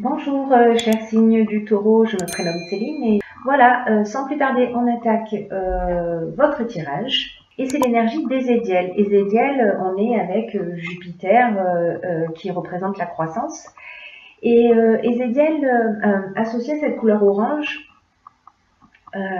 Bonjour, cher signe du taureau, je me prénomme Céline et voilà, sans plus tarder, on attaque votre tirage. Et c'est l'énergie d'Ézédiel. Ézédiel, on est avec Jupiter qui représente la croissance. Et Ézédiel, associé à cette couleur orange,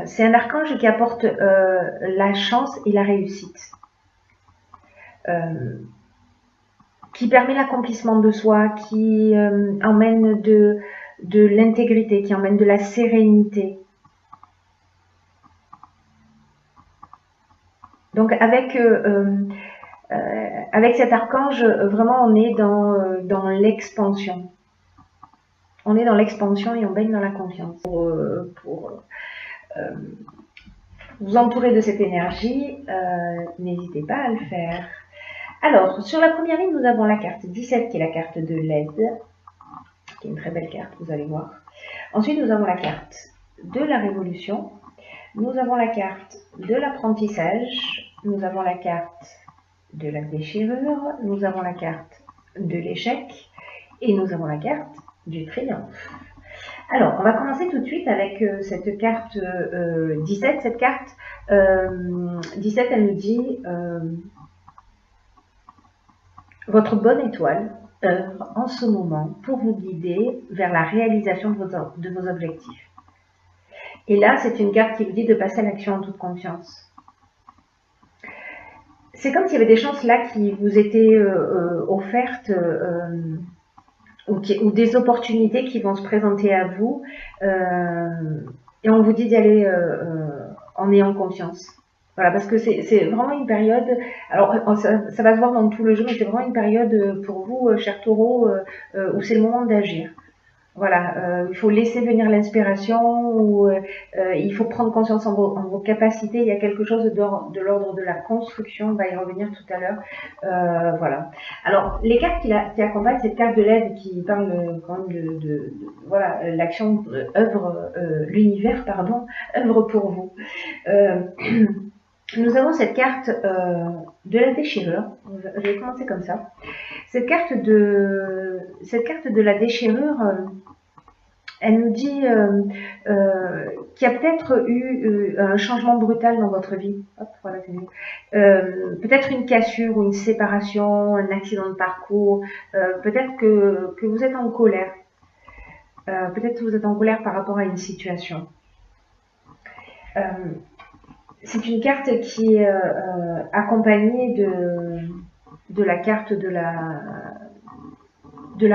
c'est un archange qui apporte la chance et la réussite. Qui permet l'accomplissement de soi, qui emmène de l'intégrité, qui emmène de la sérénité. Donc avec cet archange, vraiment on est dans l'expansion. On est dans l'expansion et on baigne dans la confiance. Pour vous entourer de cette énergie, n'hésitez pas à le faire. Alors, sur la première ligne, nous avons la carte 17 qui est la carte de l'aide, qui est une très belle carte, vous allez voir. Ensuite, nous avons la carte de la révolution, nous avons la carte de l'apprentissage, nous avons la carte de la déchirure, nous avons la carte de l'échec et nous avons la carte du triomphe. Alors, on va commencer tout de suite avec cette carte 17. Cette carte 17, elle nous dit votre bonne étoile œuvre en ce moment pour vous guider vers la réalisation de vos objectifs. Et là, c'est une carte qui vous dit de passer à l'action en toute confiance. C'est comme s'il y avait des chances là qui vous étaient offertes ou des opportunités qui vont se présenter à vous et on vous dit d'y aller en ayant confiance. Voilà, parce que c'est vraiment une période, alors ça va se voir dans tout le jeu, mais c'est vraiment une période pour vous, chers taureaux, où c'est le moment d'agir. Voilà, il faut laisser venir l'inspiration, ou il faut prendre conscience en vos capacités. Il y a quelque chose de l'ordre de la construction, on va y revenir tout à l'heure. Voilà. Alors, les cartes qui accompagnent cette carte de l'aide qui parle quand même voilà, l'action œuvre, l'univers, pardon, œuvre pour vous. Nous avons cette carte de la déchirure. Je vais commencer comme ça. Cette carte de la déchirure, elle nous dit qu'il y a peut-être eu un changement brutal dans votre vie. Hop, voilà, c'est mieux. Peut-être une cassure ou une séparation, un accident de parcours. Peut-être que vous êtes en colère. Peut-être que vous êtes en colère par rapport à une situation. C'est une carte qui est accompagnée de la carte de la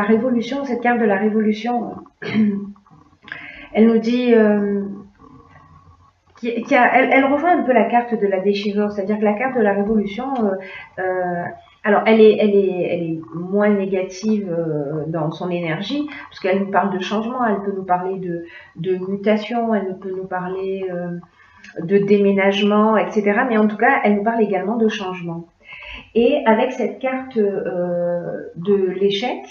révolution. Cette carte de la révolution, elle nous dit elle rejoint un peu la carte de la déchirure, c'est-à-dire que la carte de la révolution, alors elle est moins négative dans son énergie, parce qu'elle nous parle de changement, elle peut nous parler de mutation, elle peut nous parler de déménagement, etc. Mais en tout cas, elle nous parle également de changement. Et avec cette carte de l'échec,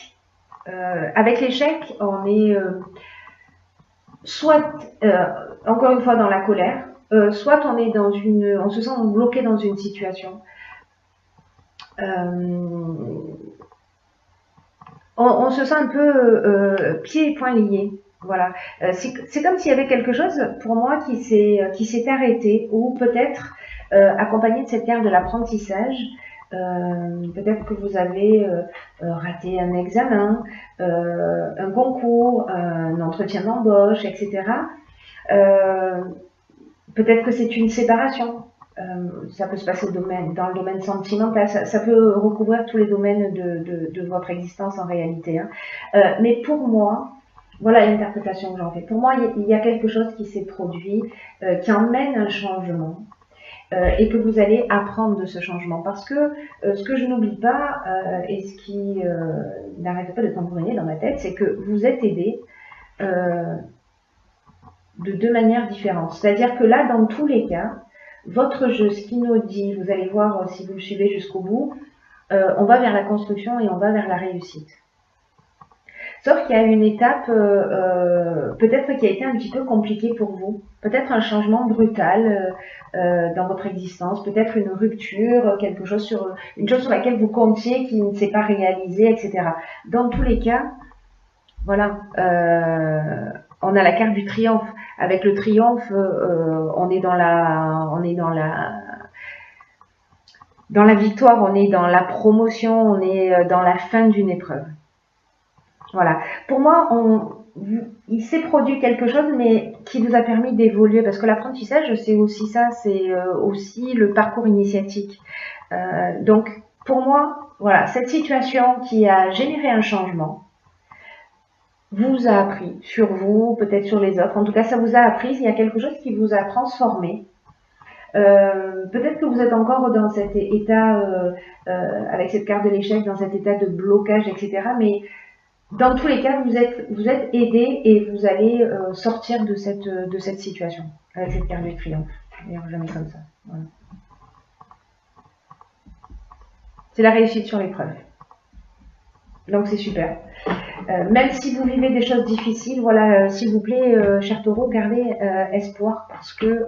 avec l'échec, on est soit, encore une fois, dans la colère, soit on est on se sent bloqué dans une situation. On se sent un peu pieds et poings liés. Voilà, c'est comme s'il y avait quelque chose pour moi qui s'est arrêté, ou peut-être accompagné de cette carte de l'apprentissage. Peut-être que vous avez raté un examen, un concours, un entretien d'embauche, etc. Peut-être que c'est une séparation. Ça peut se passer dans le domaine sentimental, ça peut recouvrir tous les domaines de votre existence en réalité. Hein. Mais pour moi, voilà l'interprétation que j'en fais. Pour moi, il y a quelque chose qui s'est produit, qui emmène un changement, et que vous allez apprendre de ce changement. Parce que ce que je n'oublie pas, et ce qui n'arrête pas de tambouriner dans ma tête, c'est que vous êtes aidé de deux manières différentes. C'est-à-dire que là, dans tous les cas, votre jeu, ce qui nous dit, vous allez voir si vous le suivez jusqu'au bout, on va vers la construction et on va vers la réussite. Sauf qu'il y a une étape peut-être qui a été un petit peu compliquée pour vous. Peut-être un changement brutal dans votre existence, peut-être une rupture, une chose sur laquelle vous comptiez qui ne s'est pas réalisée, etc. Dans tous les cas, Voilà. On a la carte du triomphe. Avec le triomphe, on est dans la victoire, on est dans la promotion, on est dans la fin d'une épreuve. Voilà. Pour moi, il s'est produit quelque chose, mais qui vous a permis d'évoluer, parce que l'apprentissage, c'est aussi ça, c'est aussi le parcours initiatique. Donc, pour moi, voilà, cette situation qui a généré un changement, vous a appris sur vous, peut-être sur les autres. En tout cas, ça vous a appris. Il y a quelque chose qui vous a transformé. Peut-être que vous êtes encore dans cet état, avec cette carte de l'échec, dans cet état de blocage, etc. Mais dans tous les cas, vous êtes aidé et vous allez sortir de cette situation avec cette carte de triomphe. D'ailleurs, jamais comme ça. Voilà. C'est la réussite sur l'épreuve. Donc c'est super. Même si vous vivez des choses difficiles, voilà, s'il vous plaît, cher taureau, gardez espoir parce qu'il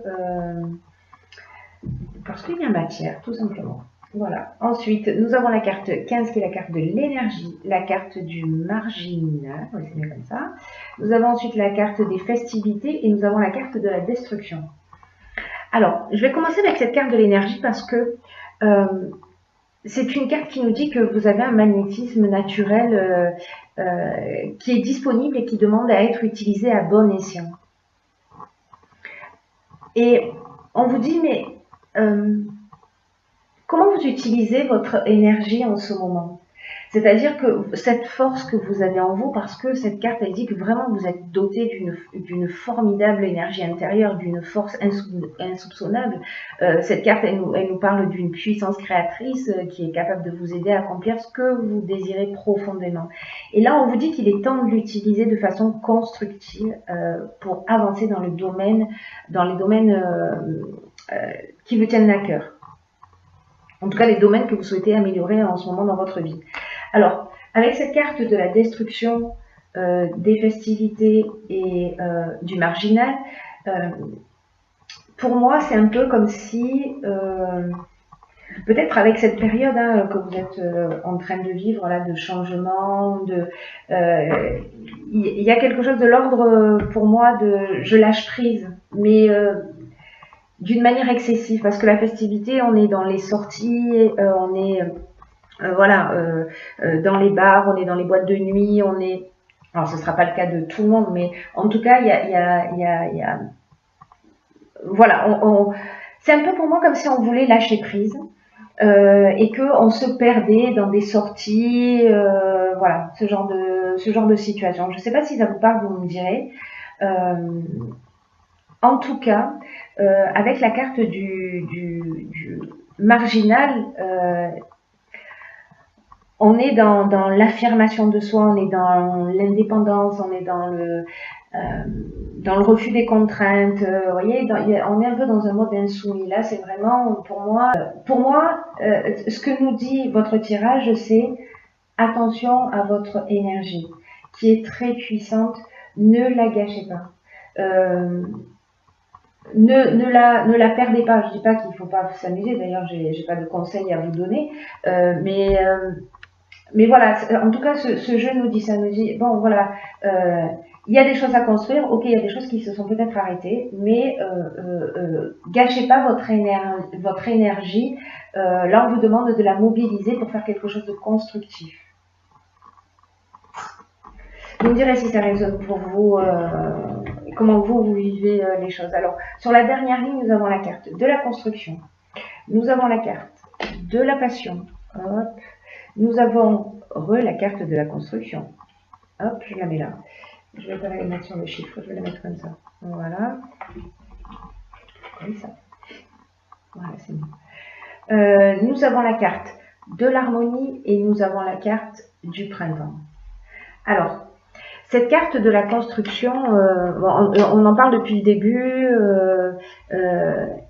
y a matière, tout simplement. Voilà. Ensuite, nous avons la carte 15 qui est la carte de l'énergie, la carte du marginal, on va essayer comme ça. Nous avons ensuite la carte des festivités et nous avons la carte de la destruction. Alors, je vais commencer avec cette carte de l'énergie parce que c'est une carte qui nous dit que vous avez un magnétisme naturel qui est disponible et qui demande à être utilisé à bon escient. Et on vous dit, mais comment vous utilisez votre énergie en ce moment? C'est-à-dire que cette force que vous avez en vous, parce que cette carte, elle dit que vraiment vous êtes doté d'une formidable énergie intérieure, d'une force insoupçonnable. Cette carte, elle nous parle d'une puissance créatrice qui est capable de vous aider à accomplir ce que vous désirez profondément. Et là, on vous dit qu'il est temps de l'utiliser de façon constructive pour avancer dans les domaines qui vous tiennent à cœur. En tout cas, les domaines que vous souhaitez améliorer en ce moment dans votre vie. Alors, avec cette carte de la destruction, des festivités et du marginal, pour moi, c'est un peu comme si, peut-être avec cette période que vous êtes en train de vivre, là, de changement, il y a quelque chose de l'ordre, pour moi, de je lâche prise, mais d'une manière excessive, parce que la festivité, on est dans les sorties, on est dans les bars, on est dans les boîtes de nuit, on est... Alors, ce ne sera pas le cas de tout le monde, mais en tout cas, il y a... Voilà, c'est un peu pour moi comme si on voulait lâcher prise et qu'on se perdait dans des sorties, voilà, ce genre de situation. Je ne sais pas si ça vous parle, vous me direz. En tout cas, avec la carte du marginal, on est dans l'affirmation de soi, on est dans l'indépendance, on est dans le refus des contraintes. Vous voyez, on est un peu dans un mode insoumis. Là, c'est vraiment, pour moi, ce que nous dit votre tirage, c'est attention à votre énergie, qui est très puissante. Ne la gâchez pas. Ne la perdez pas. Je dis pas qu'il ne faut pas s'amuser. D'ailleurs, j'ai pas de conseils à vous donner, mais voilà, en tout cas, ce jeu nous dit ça, nous dit, bon, voilà, il y a des choses à construire, ok, il y a des choses qui se sont peut-être arrêtées, mais gâchez pas votre énergie. Là, on vous demande de la mobiliser pour faire quelque chose de constructif. Vous me direz si ça résonne pour vous, comment vous vivez les choses. Alors, sur la dernière ligne, nous avons la carte de la construction, nous avons la carte de la passion, hop. Nous avons la carte de la construction. Hop, je la mets là. Je ne vais pas la mettre sur le chiffre, je vais la mettre comme ça. Voilà. Comme ça. Voilà, c'est bon. Nous avons la carte de l'harmonie et nous avons la carte du printemps. Alors, cette carte de la construction, on en parle depuis le début.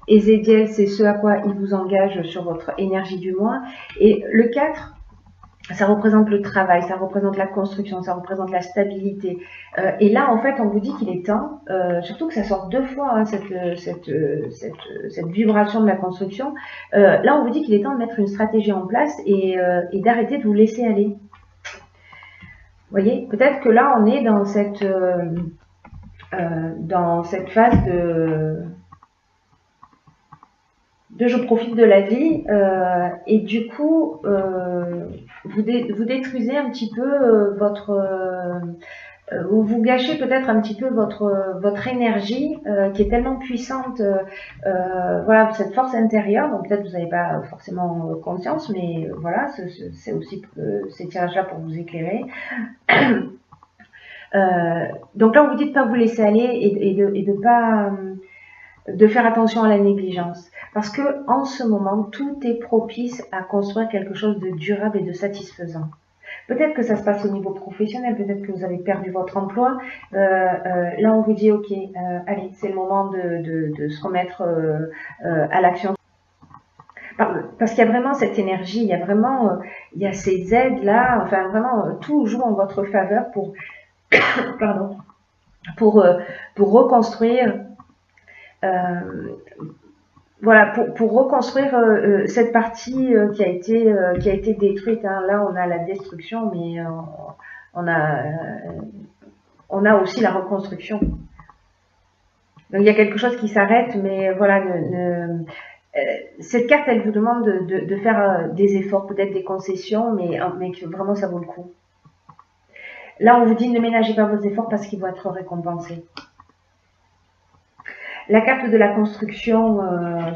Ézéchiel, c'est ce à quoi il vous engage sur votre énergie du mois. Et le 4, ça représente le travail, ça représente la construction, ça représente la stabilité. Et là, en fait, on vous dit qu'il est temps, surtout que ça sort 2 fois, hein, cette vibration de la construction. Là, on vous dit qu'il est temps de mettre une stratégie en place et d'arrêter de vous laisser aller. voyez, peut-être que là, on est dans cette phase de je profite de la vie, et du coup, vous détruisez un petit peu ou vous gâchez peut-être un petit peu votre énergie qui est tellement puissante, voilà, cette force intérieure. Donc peut-être vous n'avez pas forcément conscience, mais voilà, c'est aussi ces tirages-là pour vous éclairer. Donc là, on vous dit de pas vous laisser aller et de pas de faire attention à la négligence, parce que en ce moment, tout est propice à construire quelque chose de durable et de satisfaisant. Peut-être que ça se passe au niveau professionnel, peut-être que vous avez perdu votre emploi. Là, on vous dit, ok, allez, c'est le moment de se remettre à l'action. Parce qu'il y a vraiment cette énergie, il y a vraiment, il y a ces aides-là, enfin vraiment, tout joue en votre faveur pardon, pour reconstruire, voilà, pour reconstruire cette partie qui a été détruite. Hein. Là, on a la destruction, mais on a aussi la reconstruction. Donc il y a quelque chose qui s'arrête, mais voilà, cette carte, elle vous demande de faire des efforts, peut-être des concessions, mais que vraiment ça vaut le coup. Là, on vous dit ne ménagez pas vos efforts parce qu'ils vont être récompensés. La carte de la construction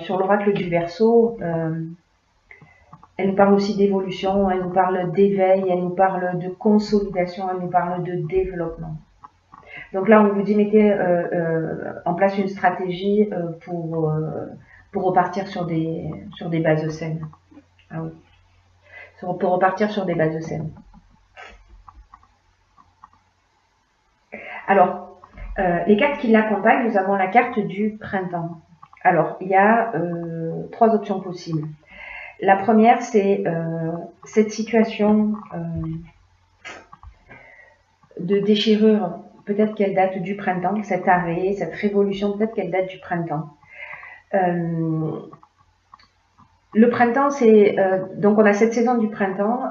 sur l'oracle du Verseau, elle nous parle aussi d'évolution, elle nous parle d'éveil, elle nous parle de consolidation, elle nous parle de développement. Donc là, on vous dit mettez en place une stratégie pour repartir sur des bases saines. Ah oui. Pour repartir sur des bases saines. Alors, les cartes qui l'accompagnent, nous avons la carte du printemps. Alors, il y a 3 options possibles. La première, c'est cette situation de déchirure, peut-être qu'elle date du printemps, cet arrêt, cette révolution, peut-être qu'elle date du printemps. Le printemps, c'est donc on a cette saison du printemps,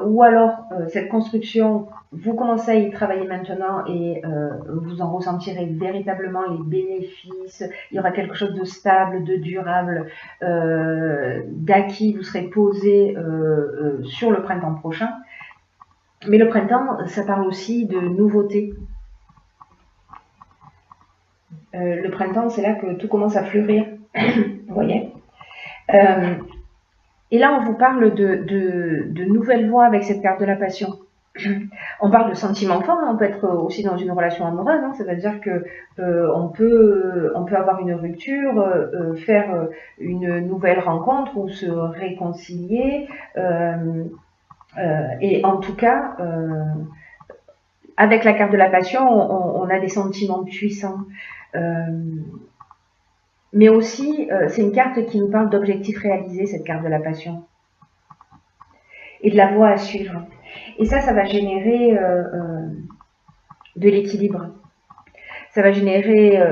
ou alors cette construction, vous commencez à y travailler maintenant et vous en ressentirez véritablement les bénéfices. Il y aura quelque chose de stable, de durable, d'acquis. Vous serez posé sur le printemps prochain. Mais le printemps, ça parle aussi de nouveautés. Le printemps, c'est là que tout commence à fleurir. Vous voyez. Et là, on vous parle de nouvelles voies avec cette carte de la passion. On parle de sentiments forts, on peut être aussi dans une relation amoureuse, hein, ça veut dire que on peut avoir une rupture, faire une nouvelle rencontre ou se réconcilier. Et en tout cas, avec la carte de la passion, on a des sentiments puissants. Mais aussi, c'est une carte qui nous parle d'objectifs réalisés, cette carte de la passion. Et de la voie à suivre. Et ça va générer de l'équilibre. Ça va générer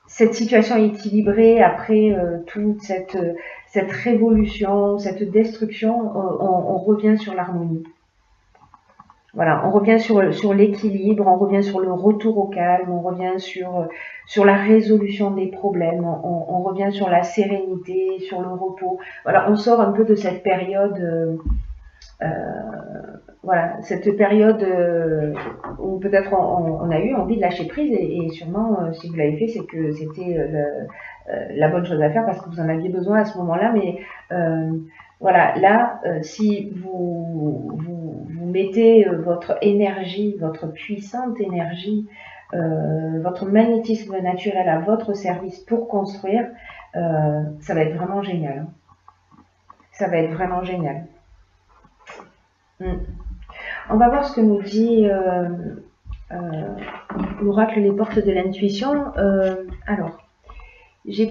cette situation équilibrée après toute cette révolution, cette destruction. On revient sur l'harmonie. Voilà, on revient sur l'équilibre, on revient sur le retour au calme, on revient sur la résolution des problèmes, on revient sur la sérénité, sur le repos. Voilà, on sort un peu de cette période, voilà, cette période où peut-être on a eu envie de lâcher prise et sûrement, si vous l'avez fait, c'est que c'était la bonne chose à faire parce que vous en aviez besoin à ce moment-là, mais voilà, là, si vous mettez votre énergie, votre puissante énergie, votre magnétisme naturel à votre service pour construire, ça va être vraiment génial. Ça va être vraiment génial. On va voir ce que nous dit l'oracle Les Portes de l'Intuition. Alors, j'ai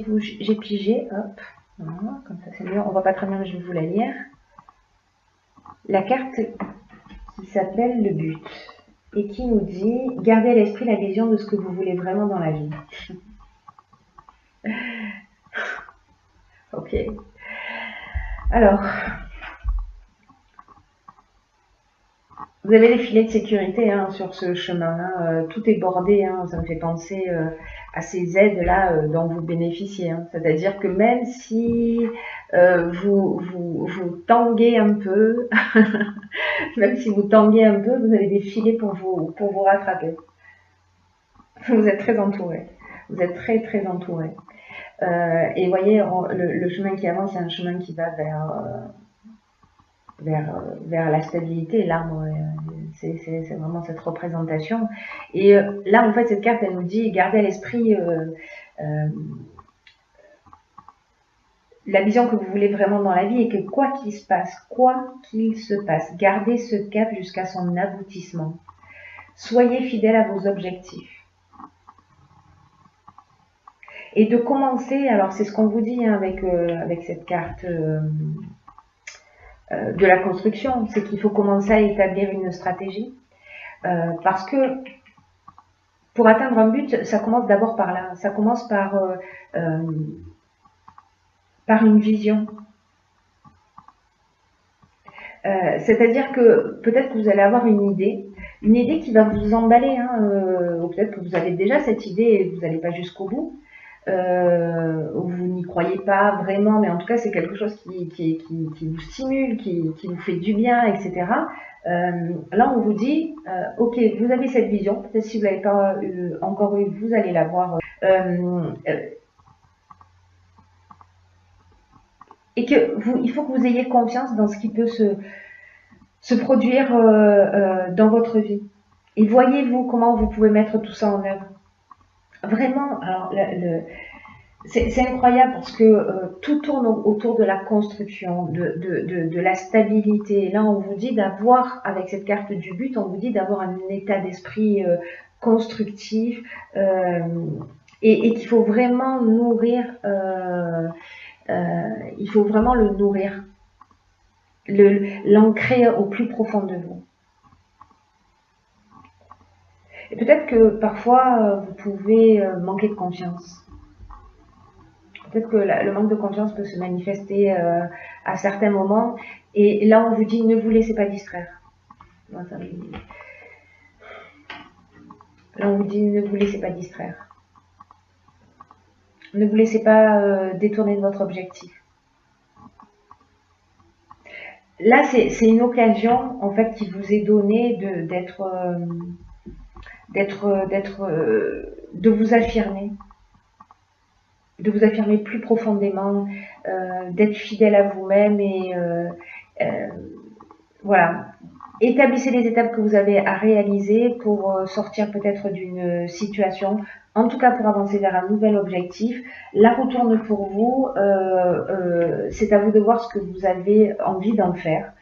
pigé, hop. Voilà, comme ça c'est mieux, on voit pas très bien mais je vais vous la lire. La carte qui s'appelle le but et qui nous dit gardez à l'esprit la vision de ce que vous voulez vraiment dans la vie. Ok. Alors, Vous avez les filets de sécurité hein, sur ce chemin. Hein. Tout est bordé. Hein. Ça me fait penser à ces aides-là dont vous bénéficiez. Hein. C'est-à-dire que même si vous tanguez un peu, même si vous tanguez un peu, vous avez des filets pour vous rattraper. Vous êtes très entouré. Vous êtes très très entouré. Et vous voyez, le chemin qui avance, c'est un chemin qui va vers la stabilité. L'arbre, c'est vraiment cette représentation. Et là, en fait, cette carte, elle nous dit, gardez à l'esprit la vision que vous voulez vraiment dans la vie et que quoi qu'il se passe, gardez ce cap jusqu'à son aboutissement. Soyez fidèle à vos objectifs. Et de commencer, alors c'est ce qu'on vous dit hein, avec cette carte de la construction, c'est qu'il faut commencer à établir une stratégie. Parce que pour atteindre un but, ça commence d'abord par là. Ça commence par une vision. C'est-à-dire que peut-être que vous allez avoir une idée qui va vous emballer, hein, ou peut-être que vous avez déjà cette idée et vous n'allez pas jusqu'au bout. Vous n'y croyez pas vraiment, mais en tout cas c'est quelque chose qui vous stimule, qui vous fait du bien, etc. Là on vous dit, ok, vous avez cette vision, peut-être si vous ne l'avez pas encore eu, vous allez la voir. Et il faut que vous ayez confiance dans ce qui peut se produire dans votre vie. Et voyez-vous comment vous pouvez mettre tout ça en œuvre. Vraiment, alors c'est incroyable parce que tout tourne autour de la construction, de la stabilité. Et là, on vous dit d'avoir, avec cette carte du but, on vous dit d'avoir un état d'esprit constructif et qu'il faut vraiment nourrir, il faut vraiment le nourrir, l'ancrer au plus profond de vous. Et peut-être que parfois, vous pouvez manquer de confiance. Peut-être que le manque de confiance peut se manifester à certains moments. Et là, on vous dit, ne vous laissez pas distraire. Là, on vous dit, ne vous laissez pas distraire. Ne vous laissez pas détourner de votre objectif. Là, c'est une occasion, en fait, qui vous est donnée de vous affirmer. De vous affirmer plus profondément, d'être fidèle à vous-même et voilà. Établissez les étapes que vous avez à réaliser pour sortir peut-être d'une situation, en tout cas pour avancer vers un nouvel objectif. La roue tourne pour vous, c'est à vous de voir ce que vous avez envie d'en faire.